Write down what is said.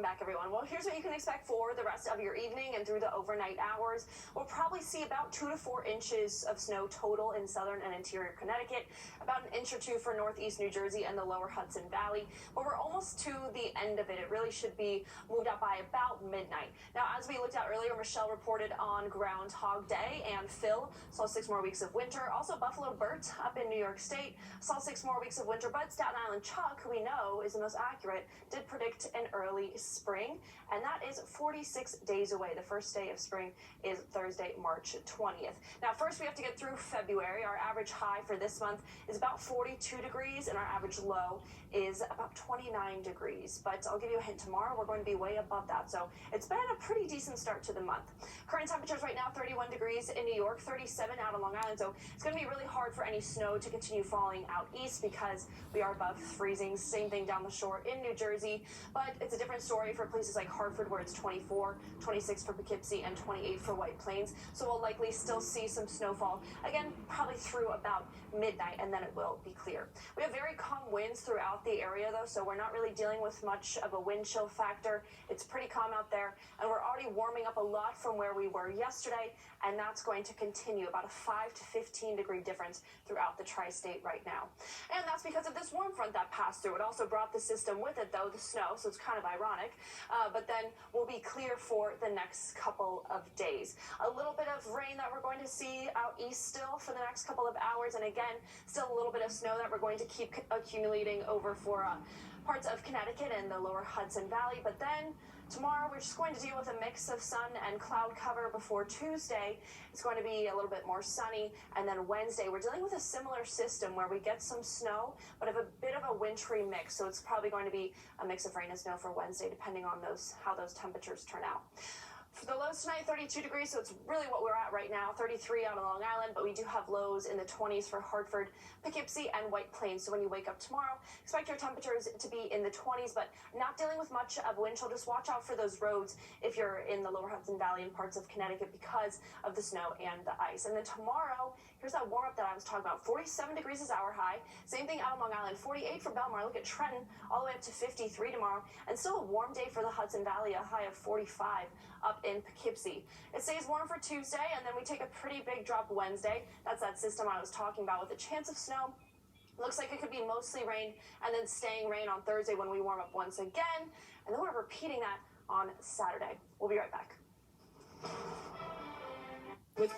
Welcome back, everyone. Well, here's what you can expect for the rest of your evening and through the overnight hours. We'll probably see about 2 to 4 inches of snow total in southern and interior Connecticut, about an inch or two for northeast New Jersey and the lower Hudson Valley. But we're almost to the end of it. It really should be moved out by about midnight. Now, as we looked at earlier, Michelle reported on Groundhog Day, and Phil saw 6 more weeks of winter. Also, Buffalo Bert up in New York State saw 6 more weeks of winter. But Staten Island Chuck, who we know is the most accurate, did predict an early spring, and that is 46 days away. The first day of spring is Thursday, March 20th. Now, first we have to get through February. Our average high for this month is about 42 degrees, and our average low is about 29 degrees. But I'll give you a hint, tomorrow we're going to be way above that. So it's been a pretty decent start to the month. Current temperatures right now, 31 degrees in New York, 37 out on Long Island. So it's going to be really hard for any snow to continue falling out east because we are above freezing. Same thing down the shore in New Jersey. But it's a different story for places like Hartford, where it's 24, 26 for Poughkeepsie, and 28 for White Plains. So we'll likely still see some snowfall, again, probably through about midnight, and then it will be clear. We have very calm winds throughout the area, though, so we're not really dealing with much of a wind chill factor. It's pretty calm out there, and we're already warming up a lot from where we were yesterday, and that's going to continue, about a 5 to 15 degree difference throughout the tri-state right now. And that's because of this warm front that passed through. It also brought the system with it, though, the snow, so it's kind of ironic. But then we'll be clear for the next couple of days. A little bit of rain that we're going to see out east still for the next couple of hours, and again, still a little bit of snow that we're going to keep accumulating over for parts of Connecticut and the lower Hudson Valley. But then tomorrow we're just going to deal with a mix of sun and cloud cover before Tuesday. It's going to be a little bit more sunny, and then Wednesday we're dealing with a similar system where we get some snow but have a bit of a wintry mix, so it's probably going to be a mix of rain and snow for Wednesday depending on how those temperatures turn out. For the lows tonight, 32 degrees, so it's really what we're at right now, 33 out on Long Island, but we do have lows in the 20s for Hartford, Poughkeepsie, and White Plains. So when you wake up tomorrow, expect your temperatures to be in the 20s, but not dealing with much of wind chill. Just watch out for those roads if you're in the lower Hudson Valley and parts of Connecticut because of the snow and the ice. And then tomorrow, here's that warm up that I was talking about. 47 degrees is our high. Same thing out on Long Island, 48 for Belmar. Look at Trenton, all the way up to 53 tomorrow. And still a warm day for the Hudson Valley, a high of 45 up in Poughkeepsie. It stays warm for Tuesday, and then we take a pretty big drop Wednesday. That's that system I was talking about with a chance of snow. Looks like it could be mostly rain and then staying rain on Thursday when we warm up once again. And then we're repeating that on Saturday. We'll be right back. With